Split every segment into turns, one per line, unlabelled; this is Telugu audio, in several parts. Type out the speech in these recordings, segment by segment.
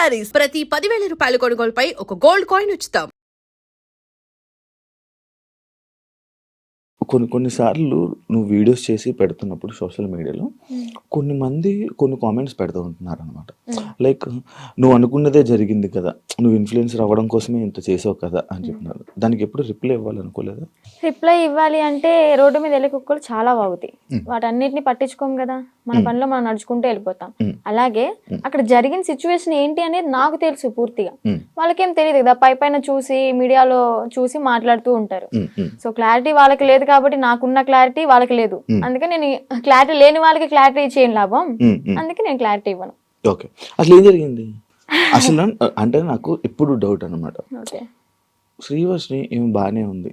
శారీస్ ప్రతి 10,000 రూపాయల కొనుగోలుపై ఒక గోల్డ్ కాయిన్ ఉచితం.
కొన్నిసార్లు నువ్వు వీడియోస్ చేసి పెడుతున్నప్పుడు సోషల్ మీడియాలో కొన్ని మంది కొన్ని కామెంట్స్ పెడుతూ ఉంటున్నారు అనమాట. లైక్ నువ్వు అనుకున్నదే జరిగింది కదా, నువ్వు ఇన్ఫ్లుయెన్సర్ అవ్వడం కోసమే ఇంత చేసావు కదా అని చెప్పినారు. దానికి ఎప్పుడు రిప్లై ఇవ్వాలనుకోలేదా?
రిప్లై ఇవ్వాలి అంటే రోడ్డు మీద వెళ్ళే కుక్కలు చాలా వాగుతాయి, వాటన్నిటిని పట్టించుకోం కదా, మన పనిలో మనం నడుచుకుంటూ వెళ్ళిపోతాం. అలాగే అక్కడ జరిగిన సిచ్యువేషన్ ఏంటి అనేది నాకు తెలుసు పూర్తిగా, వాళ్ళకేం తెలియదు కదా, పైన చూసి మీడియాలో చూసి మాట్లాడుతూ ఉంటారు. సో క్లారిటీ వాళ్ళకి లేదు కాబట్టి నాకున్న క్లారిటీ వాళ్ళకి లేదు, అందుకే నేను క్లారిటీ లేని వాళ్ళకి క్లారిటీ చేయను లాభం, అందుకే నేను క్లారిటీ ఇవ్వను.
ఓకే, అసలు ఏం జరిగింది అసలు అంటే నాకు ఎప్పుడు డౌట్ అనమాట. శ్రీవర్షిని ఏమి బాగానే ఉంది,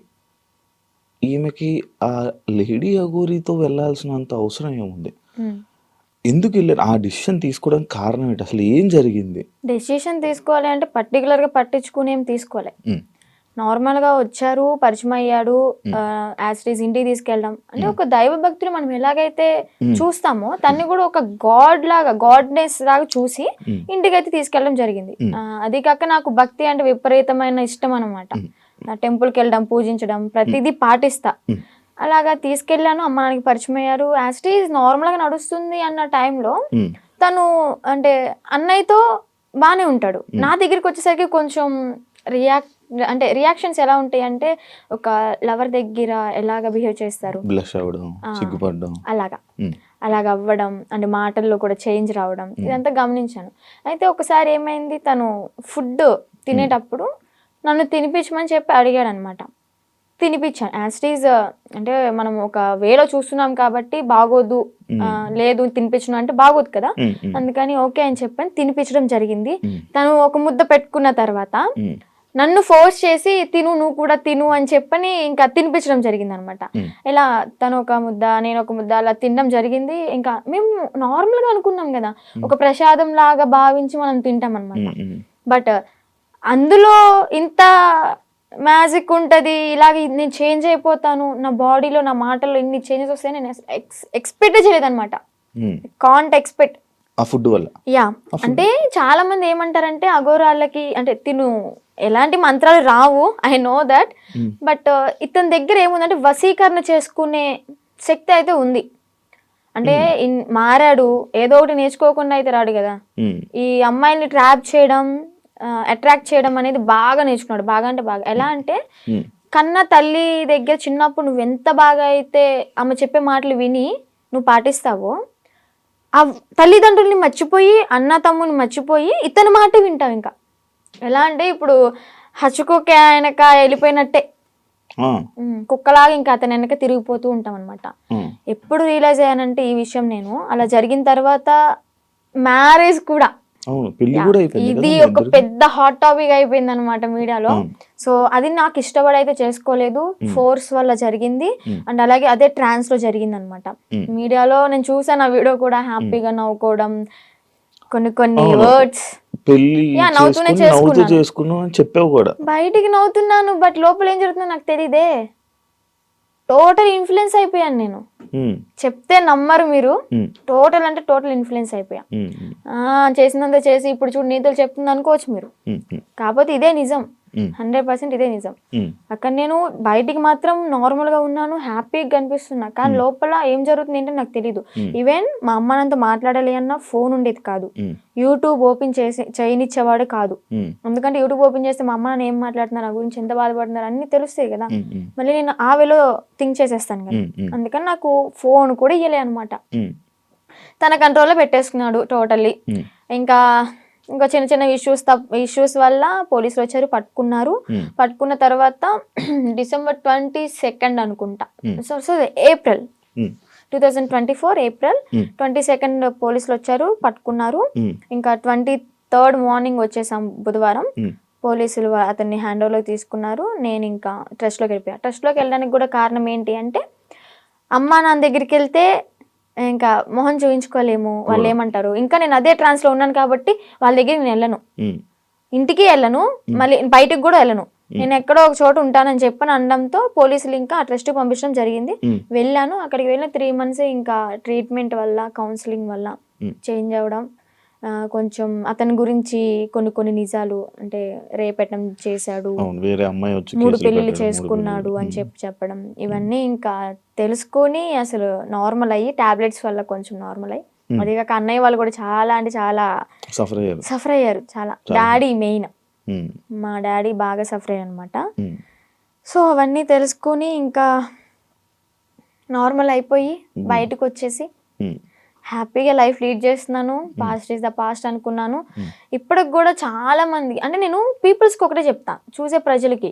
ఈమెకి ఆ లేడీ అఘోరితో వెళ్ళాల్సినంత అవసరం ఏముంది, ఎందుకు వెళ్ళారు? ఆ డిసిషన్ తీసుకోవడానికి కారణం ఏంటి? అసలు ఏం జరిగింది?
డెసిషన్ తీసుకోవాలి అంటే పర్టికులర్ గా పట్టించుకుని ఏం తీసుకోవాలి, నార్మల్ గా వచ్చారు, పరిచయం అయ్యాడు, యాజ్ ఇట్ ఈస్ ఇంటికి తీసుకెళ్ళడం అంటే ఒక దైవ భక్తులు మనం ఎలాగైతే చూస్తామో తన్ని కూడా ఒక గాడ్ లాగా, గాడ్నెస్ లాగా చూసి ఇంటికి అయితే తీసుకెళ్ళడం జరిగింది. అది కాక నాకు భక్తి అంటే విపరీతమైన ఇష్టం అనమాట, టెంపుల్కి వెళ్ళడం, పూజించడం, ప్రతిదీ పాటిస్తా. అలాగా తీసుకెళ్ళాను, అమ్మ నాన్నకి పరిచయం అయ్యారు, యాజ్ ఇట్ ఈస్ నార్మల్ గా నడుస్తుంది అన్న టైంలో తను అంటే అన్నయ్యతో బానే ఉంటాడు, నా దగ్గరికి వచ్చేసరికి కొంచెం రియాక్షన్స్ ఎలా ఉంటాయి అంటే ఒక లవర్ దగ్గర ఎలాగ బిహేవ్ చేస్తారు, అలాగా అవ్వడం అంటే మాటల్లో కూడా చేంజ్ రావడం, ఇదంతా గమనించాను. అయితే ఒకసారి ఏమైంది, తను ఫుడ్ తినేటప్పుడు నన్ను తినిపించమని చెప్పి అడిగాడు అనమాట. తినిపించాను, యాజ్ ఇట్ ఈజ్ అంటే మనం ఒక వేలో చూస్తున్నాం కాబట్టి బాగోదు, లేదు తినిపించను అంటే బాగోదు కదా, అందుకని ఓకే అని చెప్పని తినిపించడం జరిగింది. తను ఒక ముద్ద పెట్టుకున్న తర్వాత నన్ను ఫోర్స్ చేసి తిను, నువ్వు కూడా తిను అని చెప్పని ఇంకా తినిపించడం జరిగింది అనమాట. ఇలా తను ఒక ముద్ద, నేను ఒక ముద్ద అలా తినడం జరిగింది. ఇంకా మేము నార్మల్ గా అనుకున్నాం కదా, ఒక ప్రసాదం లాగా భావించి మనం తింటాం అనమాట. బట్ అందులో ఇంత మ్యాజిక్ ఉంటుంది, ఇలాగ నేను చేంజ్ అయిపోతాను, నా బాడీలో నా మాటల్లో ఇన్ని చేంజెస్ వస్తాయి నేను ఎక్స్పెక్ట్ చేయలేదు అనమాట. కాంట్ ఎక్స్పెక్ట్
ఆ ఫుడ్ వల్ల.
యా, అంటే చాలా మంది ఏమంటారంటే అఘోరాలకి అంటే తిను ఎలాంటి మంత్రాలు రావు, ఐ నో దట్, బట్ ఇతని దగ్గర ఏముందంటే వశీకరణ చేసుకునే శక్తి అయితే ఉంది. అంటే మారాడు, ఏదో ఒకటి నేర్చుకోకుండా అయితే రాడు కదా, ఈ అమ్మాయిని ట్రాప్ చేయడం, అట్రాక్ట్ చేయడం అనేది బాగా నేర్చుకున్నాడు. బాగా అంటే బాగా, ఎలా అంటే కన్న తల్లి దగ్గర చిన్నప్పుడు నువ్వు ఎంత బాగా అయితే ఆమె చెప్పే మాటలు విని నువ్వు పాటిస్తావో, ఆ తల్లిదండ్రుల్ని మర్చిపోయి, అన్న తమ్ముని మర్చిపోయి ఇతని మాట వింటావు. ఇంకా ఎలా అంటే ఇప్పుడు హచ్చుకోకే ఆయనక వెళ్ళిపోయినట్టే, కుక్కలాగా ఇంకా అతని వెనక తిరిగిపోతూ ఉంటాం అనమాట. ఎప్పుడు రియలైజ్ అయ్యానంటే ఈ విషయం నేను, అలా జరిగిన తర్వాత మ్యారేజ్ కూడా, ఇది ఒక పెద్ద హాట్ టాపిక్ అయిపోయింది అనమాట మీడియాలో. సో అది నాకు ఇష్టపడి అయితే చేసుకోలేదు, ఫోర్స్ వల్ల జరిగింది. అండ్ అలాగే అదే ట్రాన్స్ లో జరిగింది అనమాట. మీడియాలో నేను చూసాను ఆ వీడియో కూడా, హ్యాపీగా నవ్వుకోవడం, కొన్ని వర్డ్స్ నవ్వుతూనే చేసుకున్నాను, బయటికి నవ్వుతున్నాను, బట్ లోపల ఏం జరుగుతుందో నాకు తెలియదే. టోటల్ ఇన్ఫ్లుయెన్స్ అయిపోయాను నేను, చెప్తే నమ్మరు మీరు, టోటల్ అంటే టోటల్ ఇన్ఫ్లుయెన్స్ అయిపోయా. చేసినంత చేసి ఇప్పుడు చూడు నీతులు చెప్తుంది అనుకోవచ్చు మీరు, కాకపోతే ఇదే నిజం, 100% ఇదే నిజం. అక్కడ నేను బయటికి మాత్రం నార్మల్ గా ఉన్నాను, హ్యాపీగా కనిపిస్తున్నా, కానీ లోపల ఏం జరుగుతుంది ఏంటో నాకు తెలీదు. ఈవెన్ మా అమ్మ నాన్నతో మాట్లాడాలి అన్న ఫోన్ ఉండేది కాదు, యూట్యూబ్ ఓపెన్ చేయనిచ్చేవాడు కాదు. ఎందుకంటే యూట్యూబ్ ఓపెన్ చేస్తే మా అమ్మ నాన్న ఏం మాట్లాడుతున్నారు, నా గురించి ఎంత బాధపడుతున్నారు అన్ని తెలుస్తాయి కదా, మళ్ళీ నేను ఆ వేలో థింక్ చేసేస్తాను కదా, అందుకని నాకు ఫోన్ కూడా ఇయ్యలే అనమాట. తన కంట్రోల్లో పెట్టేసుకున్నాడు టోటల్లీ. ఇంకా చిన్న చిన్న ఇష్యూస్ వల్ల పోలీసులు వచ్చారు, పట్టుకున్న తర్వాత December 22 అనుకుంటా, సో ఏప్రిల్ 2024 ఏప్రిల్ 22 పోలీసులు వచ్చారు, పట్టుకున్నారు. ఇంకా 23rd మార్నింగ్ వచ్చేసాం బుధవారం, పోలీసులు అతన్ని హ్యాండ్ ఓవర్లోకి తీసుకున్నారు. నేను ఇంకా ట్రస్ట్లోకి వెళ్ళిపోయా. ట్రస్ట్లోకి వెళ్ళడానికి కూడా కారణం ఏంటి అంటే, అమ్మా నాన్న దగ్గరికి వెళ్తే ఇంకా మొహం చూపించుకోలేము, వాళ్ళు ఏమంటారు, ఇంకా నేను అదే ట్రాన్స్ లో ఉన్నాను కాబట్టి వాళ్ళ దగ్గర నేను వెళ్ళను, ఇంటికి వెళ్ళను, మళ్ళీ బయటకు కూడా వెళ్ళను, నేను ఎక్కడో ఒక చోట ఉంటానని చెప్పని అనడంతో పోలీసులు ఇంకా ఆ ట్రస్ట్ పంపించడం జరిగింది. వెళ్ళాను, అక్కడికి వెళ్ళిన 3 months ఇంకా ట్రీట్మెంట్ వల్ల, కౌన్సిలింగ్ వల్ల చేంజ్ అవ్వడం, కొంచెం అతని గురించి కొన్ని నిజాలు అంటే రేపెట్టడం చేశాడు,
అవును, వేరే అమ్మాయి వచ్చి
3
కేసులు
పెళ్ళిళ్ళు
పెట్టడం, 3
చేసుకున్నాడు
పెళ్ళిళ్ళు.
అని చెప్పడం, ఇవన్నీ ఇంకా తెలుసుకొని అసలు నార్మల్ అయ్యి టాబ్లెట్స్ వల్ల కొంచెం నార్మల్ అయ్యి, అదే కాక అన్నయ్య వాళ్ళు కూడా చాలా అంటే చాలా
సఫర్ అయ్యారు.
సఫర్ అయ్యారు. చాలా డాడీ మెయిన్,
ఉమ్,
మా డాడీ బాగా సఫర్ అయ్యారు అనమాట.
ఉమ్,
సో అవన్నీ తెలుసుకొని ఇంకా నార్మల్ అయిపోయి బయటకు వచ్చేసి
ఉమ్,
హ్యాపీగా లైఫ్ లీడ్ చేస్తున్నాను. పాస్ట్ ఈజ్ ద పాస్ట్ అనుకున్నాను. ఇప్పటికి కూడా చాలా మంది అంటే నేను పీపుల్స్కి ఒకటే చెప్తా, చూసే ప్రజలకి,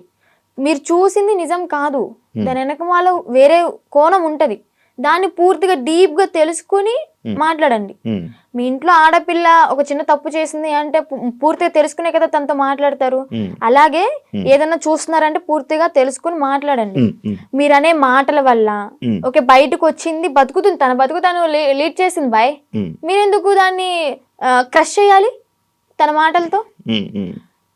మీరు చూసింది నిజం కాదు, దాని వెనక వాళ్ళ వేరే కోణం ఉంటుంది, దాన్ని పూర్తిగా డీప్గా తెలుసుకుని మాట్లాడండి.
ఉమ్,
మీ ఇంట్లో ఆడపిల్ల ఒక చిన్న తప్పు చేసింది అంటే పూర్తిగా తెలుసుకునే కదా తనతో మాట్లాడతారు. అలాగే ఏదైనా చూస్తున్నారంటే పూర్తిగా తెలుసుకుని మాట్లాడండి. మీరు అనే మాటల వల్ల ఓకే బయటకు వచ్చింది, బతుకుతుంది, తన బతుకు తను లీడ్ చేసింది బాయ్, మీరెందుకు దాన్ని క్రష్ చేయాలి తన మాటలతో?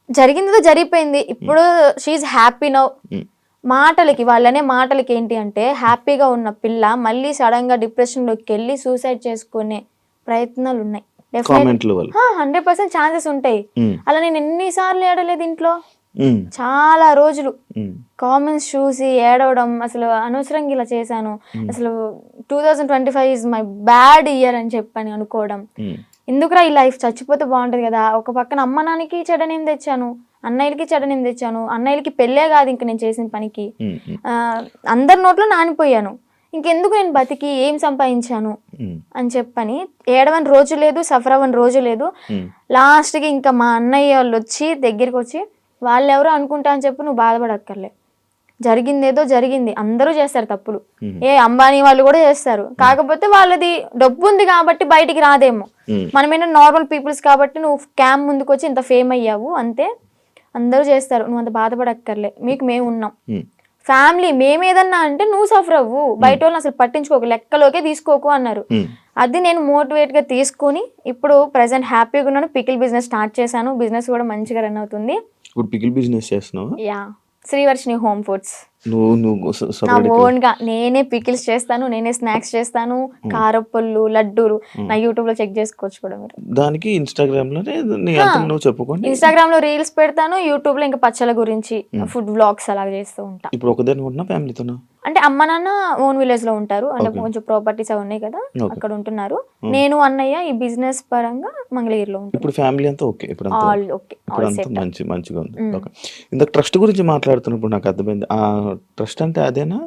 జరిగిందో జరిగిపోయింది, ఇప్పుడు షీఈ్ హ్యాపీ నౌ. మాటలకి వాళ్ళనే మాటలకి ఏంటి అంటే హ్యాపీగా ఉన్న పిల్ల మళ్ళీ సడన్ గా డిప్రెషన్ లోకి వెళ్ళి సూసైడ్ చేసుకునే ప్రయత్నాలు ఉన్నాయి. 100% ఛాన్సెస్ ఉంటాయి. అలా నేను ఎన్నిసార్లు ఏడలేదు ఇంట్లో, చాలా రోజులు కామెంట్స్ చూసి ఏడవడం, అసలు అనవసరంగా ఇలా చేశాను, అసలు 2025 ఇస్ మై బ్యాడ్ ఇయర్ అని చెప్పని అనుకోవడం, ఎందుకురా ఈ లైఫ్ చచ్చిపోతే బాగుంటది కదా, ఒక పక్కన అమ్మ నాన్నకి చెడనేం తెచ్చాను, అన్నయ్యలకి చెడనేం తెచ్చాను, అన్నయ్యలకి పెళ్ళే కాదు ఇంక నేను చేసిన పనికి, అందరి నోట్లో నానిపోయాను, ఇంకెందుకు నేను బతికి ఏం సంపాదించాను అని చెప్పని ఏడవని రోజు లేదు, సఫర్ అవ్వని రోజు లేదు. లాస్ట్కి ఇంకా మా అన్నయ్య వాళ్ళు వచ్చి దగ్గరికి వచ్చి, వాళ్ళు ఎవరో అనుకుంటా అని చెప్పి నువ్వు బాధపడక్కర్లే, జరిగిందేదో జరిగింది, అందరూ చేస్తారు తప్పులు, అంబానీ వాళ్ళు కూడా చేస్తారు, కాకపోతే వాళ్ళది డబ్బు ఉంది కాబట్టి బయటికి రాదేమో, మనమేనా నార్మల్ పీపుల్స్ కాబట్టి నువ్వు క్యామ్ ముందుకు వచ్చి ఇంత ఫేమ్ అయ్యావు అంతే, అందరూ చేస్తారు, నువ్వు అంత బాధపడక్కర్లే, మీకు మేము ఉన్నాం, ఫ్యామిలీ మేమేదన్నా అంటే నువ్వు సఫర్ అవ్వు, బయట వాళ్ళని అసలు పట్టించుకోకు, లెక్కలోకే తీసుకోకు అన్నారు. అది నేను మోటివేట్ గా తీసుకుని ఇప్పుడు ప్రెసెంట్ హ్యాపీగా ఉన్నాను. పికిల్ బిజినెస్ స్టార్ట్ చేశాను, బిజినెస్ కూడా మంచిగా రన్ అవుతుంది.
ఇప్పుడు పికిల్ బిజినెస్ చేస్తున్నావా?
Yeah, Srivarshini home foods.
నువ్వు
నా ఓన్ గా నేనే పికిల్స్ చేస్తాను, నేనే స్నాక్స్ చేస్తాను, కారప్పళ్ళు, లడ్డూలు, నా యూట్యూబ్ లో చెక్ చేసుకోవచ్చు కూడా మీరు.
దానికి ఇన్స్టాగ్రామ్ లో నువ్వు చెప్పుకోండి,
ఇన్స్టాగ్రామ్ లో రీల్స్ పెడతాను, యూట్యూబ్ లో ఇంకా పచ్చళ్ళ గురించి ఫుడ్ వ్లాగ్స్ అలా చేస్తూ ఉంటా.
ఇప్పుడు ఒకదాని ఉన్నా ఫ్యామిలీతోనా?
అంటే అమ్మ నాన్న ఓన్ విలేజ్ లో ఉంటారు, అంటే కొంచెం ప్రాపర్టీస్ అవి ఉన్నాయి కదా అక్కడ ఉంటున్నారు, నేను అన్నయ్య ఈ బిజినెస్ పరంగా మంగళగిరిలో ఉంటాను.
ఇప్పుడు ఫ్యామిలీ అంతా ఓకే, ఇప్పుడు
ఓకే,
మంచిగా ఉంది. ఇందాక ట్రస్ట్ గురించి మాట్లాడుతున్నప్పుడు నాకు అర్థమైంది, ఆ ట్రస్ట్ అంటే అదేనా?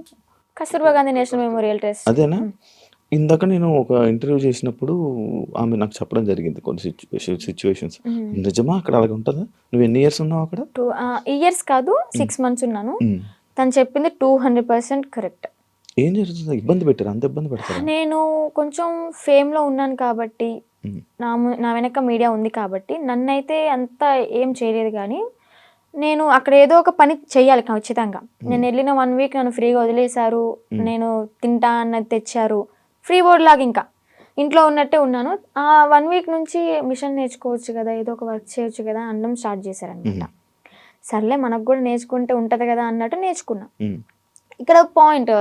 Kasturba Gandhi national memorial trust
అదేనా? ఇందాక నేను ఒక ఇంటర్వ్యూ చేసినప్పుడు ఆమె నాకు చెప్పడం జరిగింది కొన్ని సిచ్యువేషన్స్, నిజమా అక్కడ అలాగే ఉంటుందా? నువ్వు ఎన్ని ఇయర్స్ ఉన్నావు అక్కడ?
2 ఇయర్స్ కాదు, 6 months ఉన్నాను. తను చెప్పింది 200% కరెక్ట్.
ఏం జరుగుతుంది? ఇబ్బంది పెట్టారు? అంత ఇబ్బంది పెడతారు?
నేను కొంచెం ఫేమ్లో ఉన్నాను కాబట్టి, నా వెనక మీడియా ఉంది కాబట్టి నన్నైతే అంత ఏం చేయలేదు, కానీ నేను అక్కడ ఏదో ఒక పని చెయ్యాలి ఖచ్చితంగా. నేను వెళ్ళిన 1 week నన్ను ఫ్రీగా వదిలేశారు, నేను తింటా అన్నది తెచ్చారు, ఫ్రీ బోర్డ్ లాగా ఇంకా ఇంట్లో ఉన్నట్టే ఉన్నాను. ఆ 1 week నుంచి మిషన్ నేర్చుకోవచ్చు కదా, ఏదో ఒక వర్క్ చేయొచ్చు కదా అనడం స్టార్ట్ చేశారనమాట. సర్లే మనకు కూడా నేర్చుకుంటే ఉంటుంది కదా అన్నట్టు నేర్చుకున్నా. ఇక్కడ పాయింట్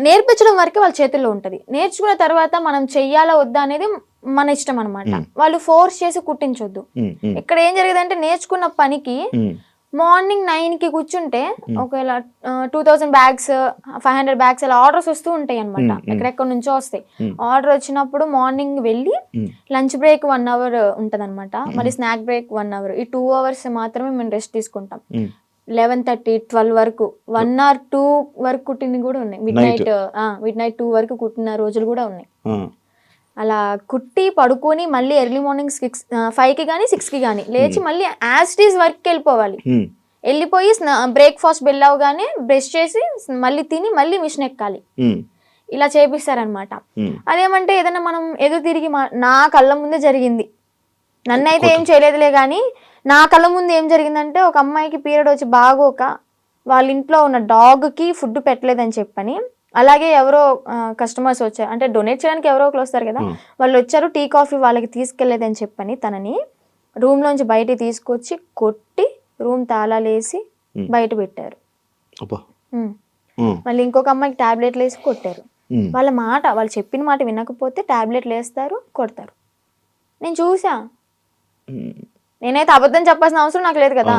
నేర్పించడం వరకే వాళ్ళ చేతుల్లో ఉంటుంది, నేర్చుకున్న తర్వాత మనం చెయ్యాలా వద్దా అనేది మన ఇష్టం అనమాట. వాళ్ళు ఫోర్స్ చేసి కుట్టించొద్దు. ఇక్కడ ఏం జరిగేదంటే నేర్చుకున్న పనికి మార్నింగ్ 9కి కూర్చుంటే ఒకవేళ 2000 bags 500 bags అలా ఆర్డర్స్ వస్తూ ఉంటాయి అనమాట, ఎక్కడెక్కడ నుంచో వస్తాయి. ఆర్డర్ వచ్చినప్పుడు మార్నింగ్ వెళ్ళి లంచ్ బ్రేక్ 1 hour ఉంటుంది అనమాట, మళ్ళీ స్నాక్ బ్రేక్ 1 hour, ఈ 2 hours మాత్రమే మేము రెస్ట్ తీసుకుంటాం. 11:30 12 వరకు 1 or 2 వరకు కుట్టినవి కూడా ఉన్నాయి, మిడ్ నైట్ 2 వరకు కుట్టిన రోజులు కూడా ఉన్నాయి. అలా కుట్టి పడుకొని మళ్ళీ ఎర్లీ మార్నింగ్ 5కి కానీ 6కి కానీ లేచి మళ్ళీ యాస్టీస్ వర్క్కి వెళ్ళిపోవాలి. వెళ్ళిపోయి బ్రేక్ఫాస్ట్ బెల్ అవగానే బ్రష్ చేసి మళ్ళీ తిని మళ్ళీ మిషన్ ఎక్కాలి. ఇలా చేపిస్తారనమాట. అదేమంటే ఏదైనా మనం ఎదురు తిరిగి నా కళ్ళ ముందే జరిగింది, నన్నైతే ఏం చేయలేదులే, కానీ నా కళ్ళ ముందు ఏం జరిగిందంటే ఒక అమ్మాయికి పీరియడ్ వచ్చి బాగోక వాళ్ళ ఇంట్లో ఉన్న డాగ్కి ఫుడ్ పెట్టలేదని చెప్పని, అలాగే ఎవరో కస్టమర్స్ వచ్చారు, అంటే డొనేట్ చేయడానికి ఎవరో ఒకరు వస్తారు కదా, వాళ్ళు వచ్చారు, టీ కాఫీ వాళ్ళకి తీసుకెళ్లేదని చెప్పని తనని రూమ్లోంచి బయట తీసుకొచ్చి కొట్టి రూమ్ తాళాలేసి బయట పెట్టారు. మళ్ళీ ఇంకొక అమ్మాయికి టాబ్లెట్లు వేసి కొట్టారు. వాళ్ళ మాట, వాళ్ళు చెప్పిన మాట వినకపోతే టాబ్లెట్లు వేస్తారు, కొడతారు. నేను చూసా.
ఉమ్,
నేనైతే అబద్ధం చెప్పాల్సిన అవసరం నాకు లేదు కదా.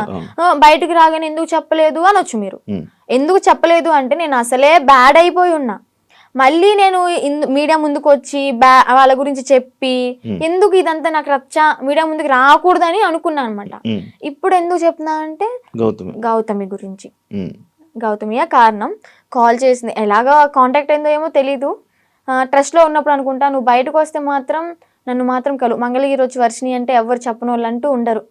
బయటికి రాగానే ఎందుకు చెప్పలేదు అనొచ్చు మీరు.
ఉమ్,
ఎందుకు చెప్పలేదు అంటే నేను అసలే బ్యాడ్ అయిపోయి ఉన్నా. మళ్ళీ నేను మీడియా ముందుకు వచ్చి వాళ్ళ గురించి చెప్పి ఎందుకు ఇదంతా నాకు మీడియా ముందుకు రాకూడదని అనుకున్నాను అనమాట. ఇప్పుడు ఎందుకు చెప్తున్నా అంటే గౌతమి గురించి. గౌతమియే కారణం. కాల్ చేసింది, ఎలాగా కాంటాక్ట్ అయిందో ఏమో తెలీదు. ట్రస్ట్లో ఉన్నప్పుడు అనుకుంటా, నువ్వు బయటకు వస్తే మాత్రం నన్ను మాత్రం మంగళగిరి వచ్చి వర్షిని అంటే ఎవరు చెప్పని వాళ్ళు అంటూ ఉండరు,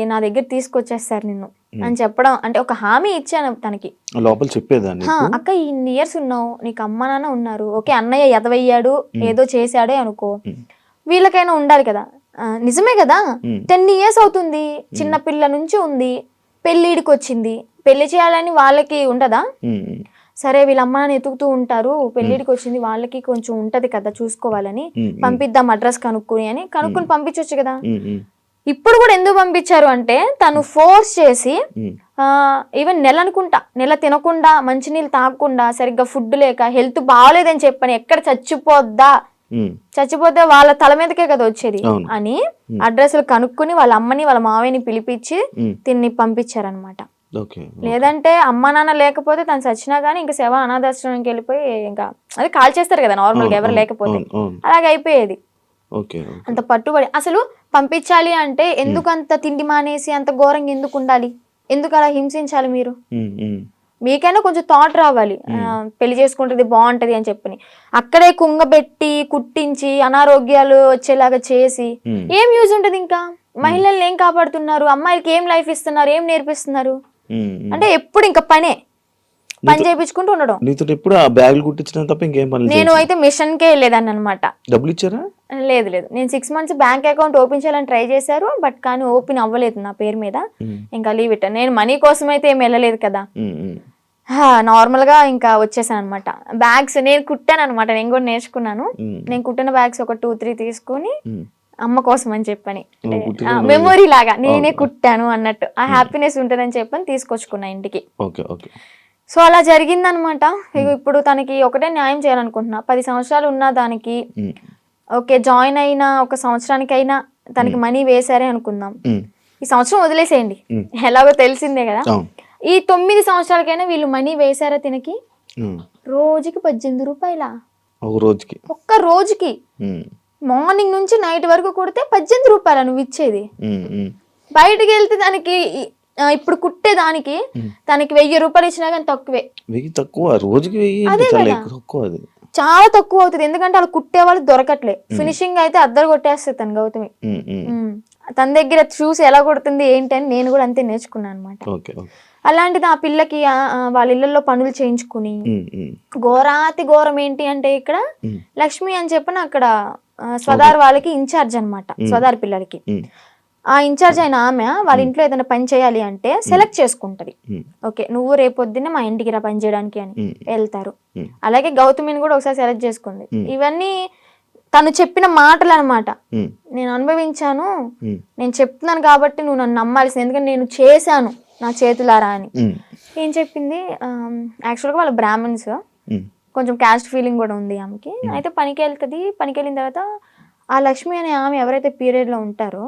నా దగ్గర తీసుకొచ్చేస్తారు నిన్ను అని చెప్పడం. అంటే ఒక హామీ ఇచ్చాను తనకి.
లోపల చెప్పేదాన్ని,
అక్క ఇన్ని ఇయర్స్ ఉన్నావు, నీకు అమ్మ నాన్న ఉన్నారు, ఓకే అన్నయ్య ఎదవయ్యాడు ఏదో చేశాడే అనుకో, వీళ్ళకైనా ఉండాలి కదా. నిజమే కదా, 10 years అవుతుంది, చిన్న పిల్ల నుంచి ఉంది, పెళ్ళిడికి వచ్చింది, పెళ్లి చేయాలని వాళ్ళకి ఉండదా? సరే వీళ్ళ అమ్మ నాన్న ఎతుకుతూ ఉంటారు, పెళ్ళిడికి వచ్చింది, వాళ్ళకి కొంచెం ఉంటది కదా చూసుకోవాలని, పంపిద్దాం అడ్రస్ కనుక్కుని పంపించవచ్చు కదా. ఇప్పుడు కూడా ఎందుకు పంపించారు అంటే తను ఫోర్స్ చేసి, ఈవెన్ నెల తినకుండా, మంచినీళ్ళు తాగకుండా, సరిగ్గా ఫుడ్ లేక, హెల్త్ బాగాలేదని చెప్పని, ఎక్కడ చచ్చిపోతే వాళ్ళ తల మీదకే కదా వచ్చేది అని అడ్రస్లు కనుక్కుని వాళ్ళ అమ్మని వాళ్ళ మావయ్యని పిలిపించి తిన్ని పంపించారనమాట. లేదంటే అమ్మ నాన్న లేకపోతే తను చచ్చినా గానీ ఇంకా శవ అనాథాశ్రమానికి వెళ్ళిపోయి ఇంకా అది కాల్ చేస్తారు కదా నార్మల్ గా ఎవరు లేకపోతే, అలాగ అయిపోయేది. అంత పట్టుబడి అసలు పంపించాలి అంటే ఎందుకు అంత తిండి మానేసి అంత ఘోరంగా ఎందుకు ఉండాలి, ఎందుకు అలా హింసించాలి? మీకైనా కొంచెం థాట్ రావాలి, పెళ్లి చేసుకుంటుంది బాగుంటది అని చెప్పని. అక్కడే కుంగబెట్టి కుట్టించి అనారోగ్యాలు వచ్చేలాగా చేసి ఏం యూజ్ ఉంటది? ఇంకా మహిళల్ని ఏం కాపాడుతున్నారు? అమ్మాయిలకి ఏం లైఫ్ ఇస్తున్నారు? ఏం నేర్పిస్తున్నారు? అంటే ఎప్పుడు ఇంకా పని చేయించుకుంటూ ఉండడం.
ఎప్పుడు ఆ బ్యాగులు కుట్టించడం తప్ప ఇంకేం పని?
నేను అయితే మిషన్ కే వెళ్ళేదాన్ని అనమాట.
డబ్బులు ఇచ్చారా?
లేదు, నేను 6 months బ్యాంక్ అకౌంట్ ఓపెన్ చేయాలని ట్రై చేశారు, బట్ కానీ ఓపెన్ అవ్వలేదు నా పేరు మీద. ఇంకా లీవ్ ఇట్. నేను మనీ కోసం అయితే ఏం వెళ్ళలేదు కదా, నార్మల్ గా ఇంకా వచ్చేసాను అనమాట. బ్యాగ్స్ నేను కుట్టాను అనమాట, నేను కూడా నేర్చుకున్నాను. నేను కుట్టిన బ్యాగ్స్ ఒక 2-3 తీసుకుని అమ్మ కోసం అని చెప్పని, మెమొరీ లాగా నేనే కుట్టాను అన్నట్టు ఆ హ్యాపీనెస్ ఉంటుందని చెప్పని తీసుకొచ్చుకున్నా ఇంటికి. సో అలా జరిగిందనమాట. ఇప్పుడు తనకి ఒకటే న్యాయం చేయాలనుకుంటున్నా. 10 సంవత్సరాలు ఉన్న దానికి ఓకే, జాయిన్ అయిన 1 సంవత్సరానికైనా తనకి మనీ వేసారే అనుకుందాం, ఈ సంవత్సరం వదిలేసేయండి, ఎలాగో తెలిసిందే కదా. ఈ 9 సంవత్సరాలకైనా వీళ్ళు మనీ వేసారా తినకి? రోజుకి 18 రూపాయల, ఒక్క రోజుకి మార్నింగ్ నుంచి నైట్ వరకు కొడితే 18 రూపాయల నువ్వు ఇచ్చేది. బయటకు వెళ్తే దానికి ఇప్పుడు కుట్టే దానికి తనకి 1000 రూపాయలు ఇచ్చినా కానీ తక్కువే. చాలా తక్కువ అవుతుంది, ఎందుకంటే వాళ్ళు కుట్టే వాళ్ళు దొరకట్లే. ఫినిషింగ్ అయితే అద్దరు కొట్టేస్తుంది తను గౌతమి. తన దగ్గర చూసి ఎలా కొడుతుంది ఏంటి అని నేను కూడా అంతే నేర్చుకున్నాను అనమాట. అలాంటిది ఆ పిల్లకి వాళ్ళ ఇళ్లలో పనులు చేయించుకుని, ఘోరం ఏంటి అంటే ఇక్కడ లక్ష్మి అని చెప్పిన అక్కడ స్వదార్ వాళ్ళకి ఇన్ఛార్జ్ అనమాట, స్వదార్ పిల్లలకి. ఆ ఇన్ఛార్జ్ అయిన ఆమె వాళ్ళ ఇంట్లో ఏదైనా పని చేయాలి అంటే సెలెక్ట్ చేసుకుంటది. ఓకే నువ్వు రేపొద్దున్న మా ఇంటికి రా పని చేయడానికి అని వెళ్తారు. అలాగే గౌతమిని కూడా ఒకసారి సెలెక్ట్ చేసుకుంది. ఇవన్నీ తను చెప్పిన మాటలు అనమాట. నేను అనుభవించాను, నేను చెప్తున్నాను కాబట్టి నువ్వు నన్ను నమ్మాల్సింది, ఎందుకంటే నేను చేశాను నా చేతులారా అని. ఏం చెప్పింది, యాక్చువల్గా వాళ్ళ బ్రాహ్మణ్స్, కొంచెం క్యాస్ట్ ఫీలింగ్ కూడా ఉంది ఆమెకి. అయితే పనికి వెళ్తుంది. పనికి వెళ్ళిన తర్వాత ఆ లక్ష్మి అనే ఆమె ఎవరైతే పీరియడ్లో ఉంటారో,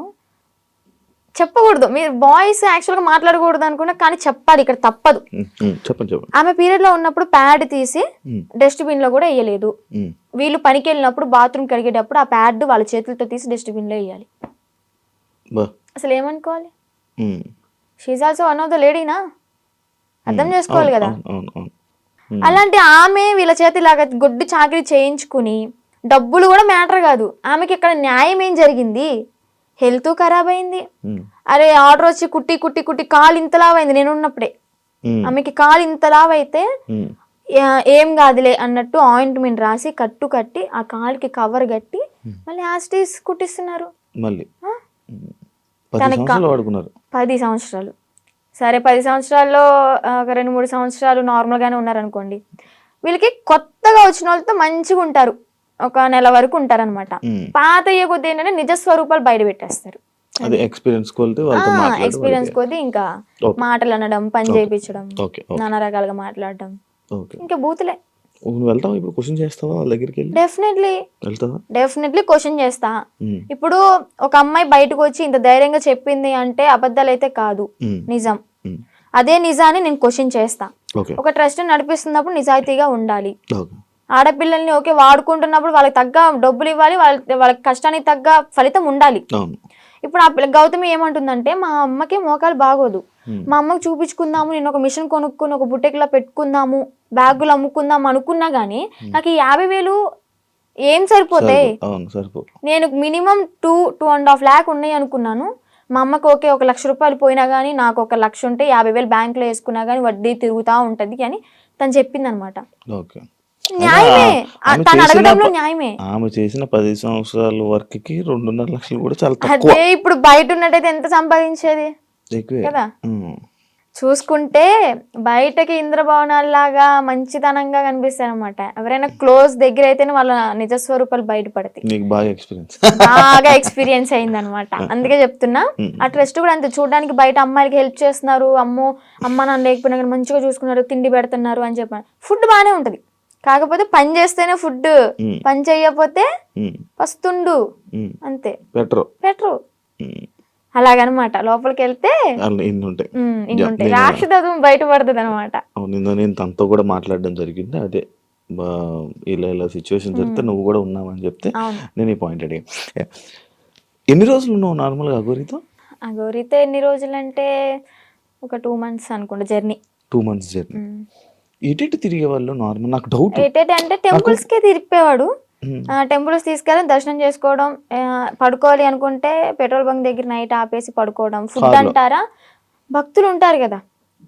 చెప్పకూడదు, మీరు బాయ్స్ యాక్చువల్గా మాట్లాడకూడదు అనుకున్నా, కానీ చెప్పాలి, ఇక్కడ తప్పదు. ఆమె పీరియడ్ లో ఉన్నప్పుడు ప్యాడ్ తీసి డస్ట్బిన్ లో కూడా వేయలేదు. వీళ్ళు పనికి వెళ్ళినప్పుడు బాత్రూమ్ కడిగేటప్పుడు ఆ ప్యాడ్ వాళ్ళ చేతులతో తీసి డస్ట్బిన్ లో వేయాలి. అసలు ఏమనుకోవాలి? She also one of the లేడీనా, అర్థం చేసుకోవాలి కదా. అలాంటి ఆమె వీళ్ళ చేతిలాగా గొడ్డు చాకరీ చేయించుకుని, డబ్బులు కూడా మ్యాటర్ కాదు, ఆమెకి ఇక్కడ న్యాయం ఏం జరిగింది? హెల్త్ ఖరాబ్ అయింది. అరే ఆర్డర్ వచ్చి కుట్టి కుట్టి కుట్టి కాలు ఇంతలావైంది. నేను ఉన్నప్పుడే ఆమెకి కాలు ఇంతలావైతే ఏం కాదులే అన్నట్టు ఆయింట్మెంట్ రాసి కట్టి ఆ కాలుకి కవర్ కట్టి మళ్ళీ యాస్టీస్ కుట్టిస్తున్నారు. తనకి 10 సంవత్సరాలు. సరే 10 సంవత్సరాల్లో ఒక 2-3 సంవత్సరాలు నార్మల్ గానే ఉన్నారనుకోండి. వీళ్ళకి కొత్తగా వచ్చిన వాళ్ళతో మంచిగా ఉంటారు, ఒక నెల వరకు ఉంటారనమాట. పాత అయ్యే కొద్ది ఏంటంటే నిజ స్వరూపాలు బయట పెట్టేస్తారు. ఎక్స్పీరియన్స్ కొద్ది ఇంకా మాటలు అనడం, పని చేయించడం, నానా రకాలుగా మాట్లాడడం, ఇంకా బూతులే.
నువ్వు వెళ్తావా ఇప్పుడు క్వశ్చన్ చేస్తావా వాళ్ళ దగ్గరికి వెళ్ళి వెళ్తావా?
డెఫినెట్లీ క్వశ్చన్ చేస్తా.
ఉమ్,
ఇప్పుడు ఒక అమ్మాయి బయటకు వచ్చి ఇంత ధైర్యంగా చెప్పింది అంటే అబద్ధాలు అయితే కాదు,
ఉమ్,
నిజం.
ఉమ్.
అదే నిజాన్ని నేను క్వశ్చన్ చేస్తా.
ఓకే
ఒక ట్రస్ట్ నడిపిస్తున్నప్పుడు నిజాయితీగా ఉండాలి.
ఓకే
ఆడపిల్లల్ని ఓకే వాడుకుంటున్నప్పుడు వాళ్ళకి తగ్గ డబ్బులు ఇవ్వాలి, వాళ్ళకి కష్టానికి తగ్గ ఫలితం ఉండాలి.
అవును.
ఇప్పుడు ఆ పిల్ల గౌతమి ఏమంటుందంటే మా అమ్మకి మోకాలు బాగోదు,
ఉమ్,
మా అమ్మకి చూపించుకుందాము, నేను ఒక మిషన్ కొనుక్కుని ఒక బుటెక్లా పెట్టుకుందాము, బ్యాగులు అమ్ముకుందాం అనుకున్నా గానీ నాకు ఈ 50,000 ఏం సరిపోతాయి?
అవును సరిపో.
నేను మినిమం 2.5 lakh ఉన్నాయి అనుకున్నాను. మా అమ్మకి ఓకే 1,00,000 రూపాయలు పోయినా కానీ నాకు 1,00,000 ఉంటే 50,000 బ్యాంకులో వేసుకున్నా కానీ వడ్డీ తిరుగుతూ ఉంటది అని తను చెప్పింది అనమాట.
ఓకే
న్యాయమే,
ఆమె
తను
చేసిన
అడగడంలో న్యాయమే.
ఆమె చేసిన 10 సంవత్సరాల వర్క్ కి 2.5 లక్షలు కూడా చాలా తక్కువ.
అదే ఇప్పుడు బయట ఉన్నట్టయితే ఎంత సంపాదించేది
ఎక్కువే
కదా.
ఉమ్,
చూసుకుంటే బయటకి ఇంద్రభవనాల్లాగా మంచితనంగా కనిపిస్తారు అనమాట. ఎవరైనా క్లోజ్ దగ్గర అయితేనే వాళ్ళ నిజస్వరూపాలు బయటపడతాయి.
నీకు బాగా ఎక్స్పీరియన్స్.
బాగా ఎక్స్పీరియన్స్ అయింది అనమాట. అందుకే చెప్తున్నా. ఆ ట్రస్ట్ కూడా అంతే, చూడడానికి బయట అమ్మాయిలకి హెల్ప్ చేస్తున్నారు, అమ్మ నాన్న లేకపోయినా కానీ మంచిగా చూసుకున్నారు, తిండి పెడుతున్నారు అని చెప్పాను. ఫుడ్ బాగానే ఉంటది, కాకపోతే పని చేస్తేనే ఫుడ్, పని చెయ్యకపోతే పస్తుండు అంతే, పెట్టరు. అలాగనమాట. లోపలికి వెళ్తే ఇన్ని ఉంటాయి, రాక్షసత్వం బయటపడుతుంది అనమాట.
నేను తనతో కూడా మాట్లాడడం జరిగింది. అదే ఇలా సిచ్యువేషన్ జరిగితే నువ్వు కూడా ఉన్నావని చెప్తే నేను ఈ పాయింట్ అడిగాను. ఎన్ని రోజులు ఉన్నావు నార్మల్గా అఘోరితో?
అఘోరితో ఎన్ని రోజులు అంటే ఒక 2 months అనుకుంటా జర్నీ.
2 months journey. ఎటు తిరిగే వాళ్ళు నార్మల్? నాకు డౌట్
అంటే టెంపుల్స్ కే తిరిగిపోయాడు. టెంపుల్స్ తీసుకెళ్ళి దర్శనం చేసుకోవడం, పడుకోవాలి అనుకుంటే పెట్రోల్ బంక్ దగ్గర నైట్ ఆపేసి పడుకోవడం. ఫుడ్ అంటారా, భక్తులు ఉంటారు కదా,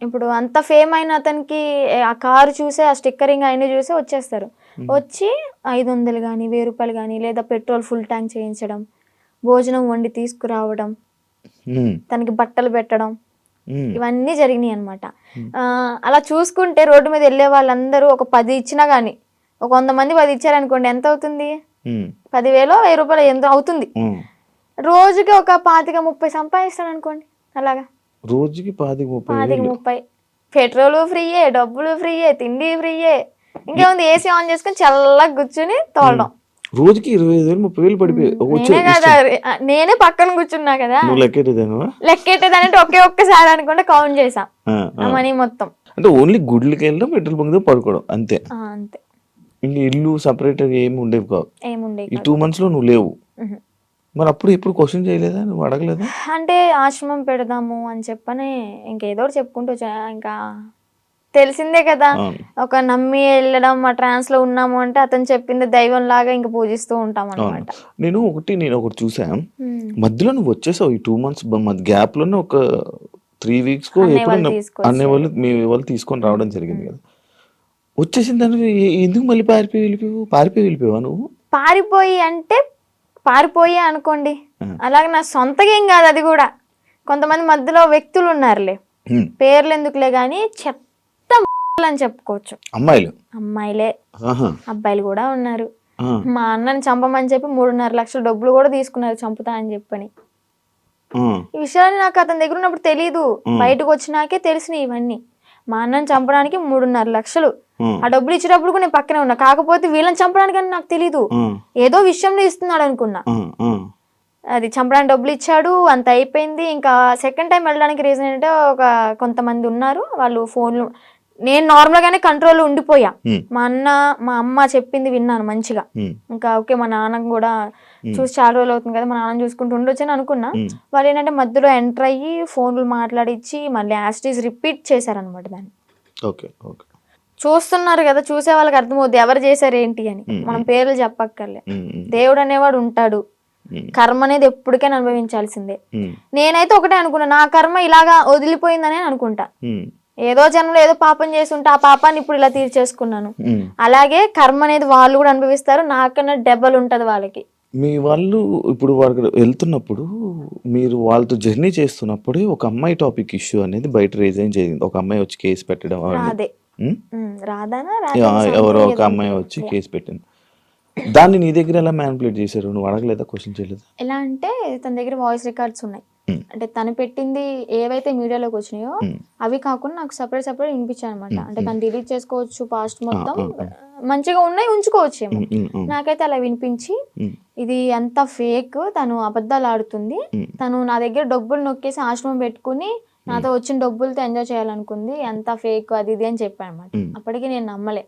ఇప్పుడు అంత ఫేమ్ అయిన అతనికి ఆ కారు చూసే, ఆ స్టిక్కరింగ్ అయినా చూసే వచ్చేస్తారు. వచ్చి 500 కానీ 1000 రూపాయలు కానీ లేదా పెట్రోల్ ఫుల్ ట్యాంక్ చేయించడం, భోజనం వండి తీసుకురావడం, తనకి బట్టలు పెట్టడం, ఇవన్నీ జరిగినాయి అనమాట. అలా చూసుకుంటే రోడ్డు మీద వెళ్ళే వాళ్ళందరూ ఒక 10 ఇచ్చినా గానీ, ఒక 100 మంది 10 ఇచ్చారనుకోండి, ఎంత అవుతుంది? 10,000 1000 రూపాయలు ఎంత అవుతుంది? రోజుకి ఒక 25-30 సంపాదిస్తాడు అనుకోండి. అలాగా
రోజుకి 25-30.
పెట్రోల్ ఫ్రీయే, డబ్బులు ఫ్రీయే, తిండి ఫ్రీయే. ఇంకేముంది, ఏసీ ఆన్ చేసుకుని చల్లగా కూర్చుని తోలడం.
రోజుకి 25,000-30,000
పడిపోయి నేనే పక్కన కూర్చున్నా కదా, లెక్కెట్టేదానంటే ఒక్కసారి అనుకుంటే కౌంట్ చేసా మనీ మొత్తం.
అంటే ఓన్లీ గుడ్లకి వెళ్ళడం, పెట్రోల్ బంక్ పడుకోవడం అంతే.
అంతే.
ఇంకా ఇల్లు సపరేట్ ఏమి ఉండేవి కావు.
ఏముండేవి.
ఈ 2 months లో నువ్వు లేవు. మరి అప్పుడు ఎప్పుడు క్వశ్చన్ చేయలేదా, నువ్వు అడగలేదా?
అంటే ఆశ్రమం పెడదాము అని చెప్పని ఇంకేదో చెప్పుకుంటూ ఇంకా తెలిసిందే కదా, ఒక నమ్మి వెళ్ళడం, ఆ ట్రాన్స్ లో ఉన్నాము అంటే అతను చెప్పింది దైవం లాగా ఇంకా పూజిస్తూ ఉంటాం అనమాట.
నేను ఒకటి చూసా, మధ్యలో నువ్వు వచ్చేసావు ఈ 2 months గ్యాప్ లోనే ఒక 3 weeks అనే వాళ్ళు మీ వాళ్ళు తీసుకొని రావడం జరిగింది కదా. వచ్చేసిన దాన్ని ఎందుకు మళ్ళీ పారిపోయి వెళ్ళిపోయావా నువ్వు?
పారిపోయి అనుకోండి, అలాగే నా సొంతగా ఏం కాదు. అది కూడా కొంతమంది మధ్యలో వ్యక్తులు ఉన్నారులే, పేర్లు ఎందుకులే గానీ చెత్త అని చెప్పుకోవచ్చు. అమ్మాయిలే, అబ్బాయిలు కూడా ఉన్నారు. మా అన్నని చంపమని చెప్పి 3.5 లక్షల డబ్బులు కూడా తీసుకున్నారు, చంపుతా అని చెప్పని. ఈ విషయాన్ని నాకు అతని దగ్గర ఉన్నప్పుడు తెలీదు, బయటకు వచ్చినాకే తెలిసినాయి ఇవన్నీ. మా అన్నని చంపడానికి 3.5 లక్షలు, ఆ డబ్బులు ఇచ్చేటప్పుడు కూడా నేను పక్కనే ఉన్నా. కాకపోతే వీళ్ళని చంపడానికి అని నాకు తెలీదు, ఏదో విషయంలో ఇస్తున్నాడు అనుకున్నా. అది చంపడానికి డబ్బులు ఇచ్చాడు, అంత అయిపోయింది. ఇంకా సెకండ్ టైం వెళ్ళడానికి రీజన్ ఏంటంటే, కొంతమంది ఉన్నారు వాళ్ళు ఫోన్లు, నేను నార్మల్ గానే కంట్రోల్ ఉండిపోయా. మా అమ్మ చెప్పింది విన్నాను మంచిగా. ఇంకా ఓకే, మా నాన్న కూడా చూసి చాలా రోజులు అవుతుంది కదా, మా నాన్న చూసుకుంటూ ఉండొచ్చు అని అనుకున్నా. వాళ్ళు ఏంటంటే మధ్యలో ఎంటర్ అయ్యి ఫోన్లు మాట్లాడిచ్చి మళ్ళీ యాస్టీస్ రిపీట్ చేశారనమాట దాన్ని. చూస్తున్నారు కదా, చూసే వాళ్ళకి అర్థమవుద్ది ఎవరు చేశారు ఏంటి అని. మనం పేర్లు చెప్పక్కర్లే, దేవుడు అనేవాడు ఉంటాడు, కర్మ అనేది ఎప్పటికైనా అనుభవించాల్సిందే. నేనైతే ఒకటే అనుకున్నా, నా కర్మ ఇలాగా వదిలిపోయిందనే అనుకుంటా. ఏదో జన్మలో ఏదో పాపం చేసి ఉంటే ఆ పాపాన్ని ఇప్పుడు ఇలా తీర్చేసుకున్నాను. అలాగే కర్మ అనేది వాళ్ళు కూడా అనుభవిస్తారు, నాకన్నా డబల్ ఉంటది వాళ్ళకి.
మీ వాళ్ళు ఇప్పుడు వాళ్ళు వెళ్తున్నప్పుడు, మీరు వాళ్ళతో జర్నీ చేస్తున్నప్పుడు ఒక అమ్మాయి టాపిక్ ఇష్యూ అనేది బయట రేజ్ అయ్యి జరిగింది. ఒక అమ్మాయి వచ్చి కేసు పెట్టడం, ఎవరో ఒక అమ్మాయి వచ్చి కేసు పెట్టింది. దాన్ని నీ దగ్గర ఎలా మ్యానిపులేట్ చేశారు? నువ్వు అడగలేదా, క్వశ్చన్ చేయలేదా?
ఎలా అంటే తన దగ్గర వాయిస్ రికార్డ్స్ ఉన్నాయి. అంటే తను పెట్టింది ఏవైతే మీడియాలోకి వచ్చినాయో అవి కాకుండా నాకు సపరేట్ వినిపించాయి అనమాట. అంటే తను డిలీట్ చేసుకోవచ్చు పాస్ట్ మొత్తం, మంచిగా ఉన్నాయి ఉంచుకోవచ్చు ఏమో. నాకైతే అలా వినిపించి ఇది అంత ఫేక్, తను అబద్ధాలు ఆడుతుంది, తను నా దగ్గర డబ్బులు నొక్కేసి ఆశ్రమం పెట్టుకుని నాతో వచ్చిన డబ్బులతో ఎంజాయ్ చేయాలనుకుంది, అంత ఫేక్ అది ఇది అని చెప్పాను అనమాట. అప్పటికి నేను నమ్మలే.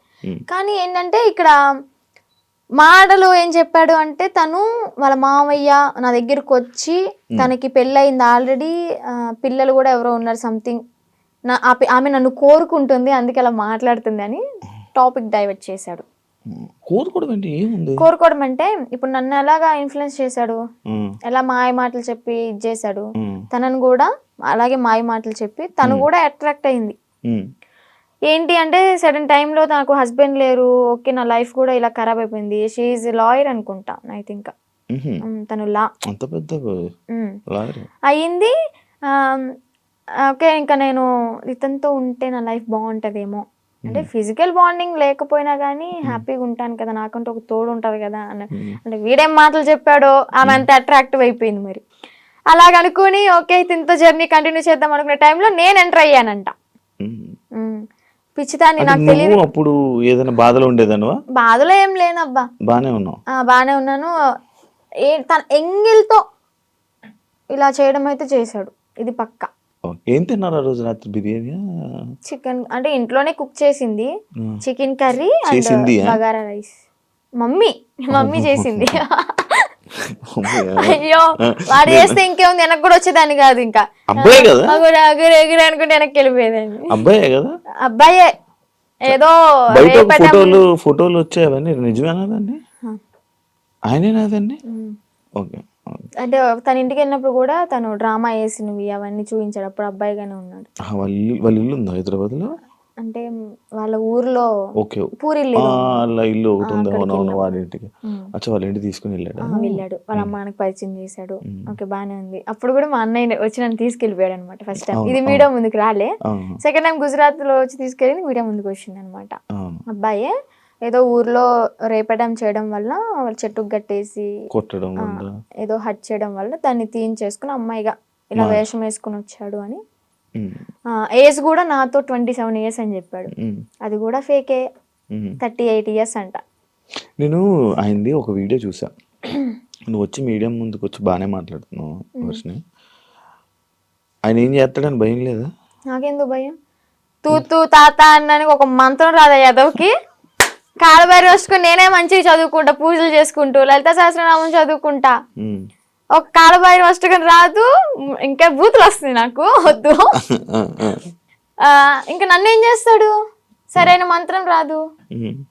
కానీ ఏంటంటే ఇక్కడ మాటలు ఏం చెప్పాడు అంటే, తను వాళ్ళ మామయ్య నా దగ్గరకు వచ్చి తనకి పెళ్ళయింది ఆల్రెడీ, పిల్లలు కూడా ఎవరో ఉన్నారు సంథింగ్, ఆమె నన్ను కోరుకుంటుంది అందుకే అలా మాట్లాడుతుంది అని టాపిక్ డైవర్ట్ చేశాడు. కోరుకోవడం అంటే ఇప్పుడు నన్ను ఎలాగా ఇన్ఫ్లుయెన్స్ చేశాడు, ఎలా మాయ మాటలు చెప్పి ఇది చేశాడు, తనను కూడా అలాగే మాయ మాటలు చెప్పి తను కూడా అట్రాక్ట్ అయింది. ఏంటి అంటే సడన్ టైంలో నాకు హస్బెండ్ లేరు, ఓకే నా లైఫ్ కూడా ఇలా ఖరాబ్ అయిపోయింది. షీఈ్ లాయర్ అనుకుంటా ఐ థింక్, తను లా అయ్యింది. ఓకే ఇంకా నేను ఇతనితో ఉంటే నా లైఫ్ బాగుంటదేమో, అంటే ఫిజికల్ బాండింగ్ లేకపోయినా కానీ హ్యాపీగా ఉంటాను కదా, నాకంటే ఒక తోడు ఉంటుంది కదా అన్న. అంటే వీడేం మాటలు చెప్పాడో ఆమె అంత అట్రాక్టివ్ అయిపోయింది. మరి అలాగనుకుని ఓకే ఇతనితో జర్నీ కంటిన్యూ చేద్దాం అనుకునే టైంలో నేను ఎంటర్ అయ్యానంట. పిచ్చిదాన్ని, నాకు తెలియదు.
అప్పుడు ఏదైనా బాధలో ఉండేదానివా?
బాధలో ఏం లేనబ్బా,
బానే ఉన్నావు.
బానే ఉన్నాను. తన ఎంగిల్తో ఇలా చేయడం అయితే చేశాడు, ఇది పక్కా.
ఏం తిన్నారు ఆ రోజు రాత్రి? బిర్యానీ,
చికెన్ అంటే ఇంట్లోనే కుక్ చేసింది, chicken curry and bagara rice. Mummy చేసింది. అయ్యో వాడు చేస్తే ఇంకేముంది, వెనక్కి కూడా వచ్చేదాన్ని కాదు. ఇంకా ఎగురు అనుకుంటే వెనక్కి వెళ్ళిపోయేదాన్ని. అబ్బాయే. ఏదో
ఫోటోలు వచ్చాయవన్నీ నిజమేనాదండి? ఆయనేనాదండి? ఓకే.
అంటే తన ఇంటికి వెళ్ళినప్పుడు కూడా తను డ్రామా వేసినవి అవన్నీ చూపించాడు. అప్పుడు అబ్బాయిగానే ఉన్నాడు.
వాళ్ళ ఇల్లు ఉందా హైదరాబాద్ లో?
అంటే వాళ్ళ ఊర్లో పూరిల్లు
ఒకటి ఉంది. అవునవును, వాడింటికి. అచ్చా, వాళ్ళ ఇంటికి తీసుకుని వెళ్ళాడు.
వాళ్ళ అమ్మానికి పరిచయం చేశాడు. ఓకే బానే ఉంది. అప్పుడు కూడా మా అన్నయ్య వచ్చి నన్ను తీసుకెళ్ళిపోయాడు అనమాట. ఫస్ట్ టైం ఇది మీడియా ముందుకు రాలే, సెకండ్ టైం గుజరాత్ లో వచ్చి తీసుకెళ్ళి మీడియా ముందుకు వచ్చింది అనమాట. అబ్బాయే ఏదో ఊర్లో రేపడం చేయడం వల్ల వాళ్ళ చెట్టుకు గట్టేసి కొట్టడం, ఏదో హట్ చేయడం వల్ల దాన్ని తీయించేసుకుని అమ్మాయిగా ఇలా వేషం వేసుకుని వచ్చాడు అని. ఏజ్ కూడా నాతో 27 years అని చెప్పాడు. అది కూడా ఫేకే, 38 years అంట.
నేను ఆయనది ఒక వీడియో చూసా. నువ్వు వచ్చి మీడియం ముందుకు వచ్చి బాగానే మాట్లాడుతున్నావు వర్షిని. ఆయన ఏం చేస్తాడని భయం లేదా?
నాకెందుకు భయం? తూ తాత అన్నానికి ఒక మంత్రం రాదా యాదవ్కి? కాలబారి వస్తుకుని నేనే మంచిగా చదువుకుంటా, పూజలు చేసుకుంటూ లలిత సహస్రనామం చదువుకుంటా. ఒక కాలబారి వస్తుకుని రాదు, ఇంకా బూతులు వస్తుంది నాకు, వద్దు. ఇంకా నన్ను ఏం చేస్తాడు? సరైన మంత్రం రాదు,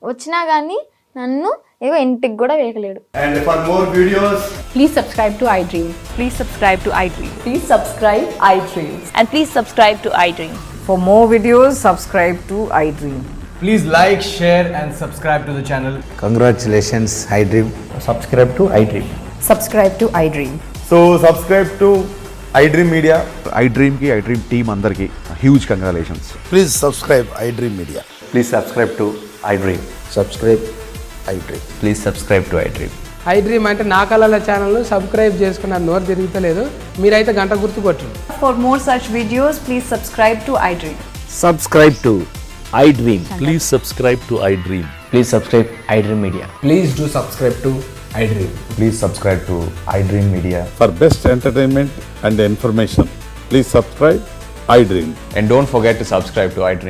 వచ్చినా గానీ నన్ను ఏవో ఇంటికి కూడా వేయలేడు.
And for more videos,
please subscribe to iDream.
Please subscribe to iDream.
Please subscribe iDream.
And please subscribe to iDream.
For more videos, subscribe to iDream.
please like, share and subscribe to the channel.
Congratulations, iDream.
Subscribe to iDream.
Subscribe to iDream.
So subscribe to iDream Media.
iDream ki iDream team andarki huge congratulations.
Please subscribe iDream Media.
Please subscribe to iDream.
Subscribe iDream.
Please subscribe to iDream.
iDream అంటే నా కళల ఛానల్ సబ్స్క్రైబ్ చేసుకున్న నోరు తిరుగుతలేదు, మీరైతే గంట గుర్తు కొట్టండి.
For more such videos, please subscribe to iDream.
Subscribe to iDream.
Please subscribe to iDream. Please subscribe iDream Media.
Please do subscribe to iDream.
Please subscribe to iDream Media.
For best entertainment and information, please subscribe iDream.
And don't forget to subscribe to iDream.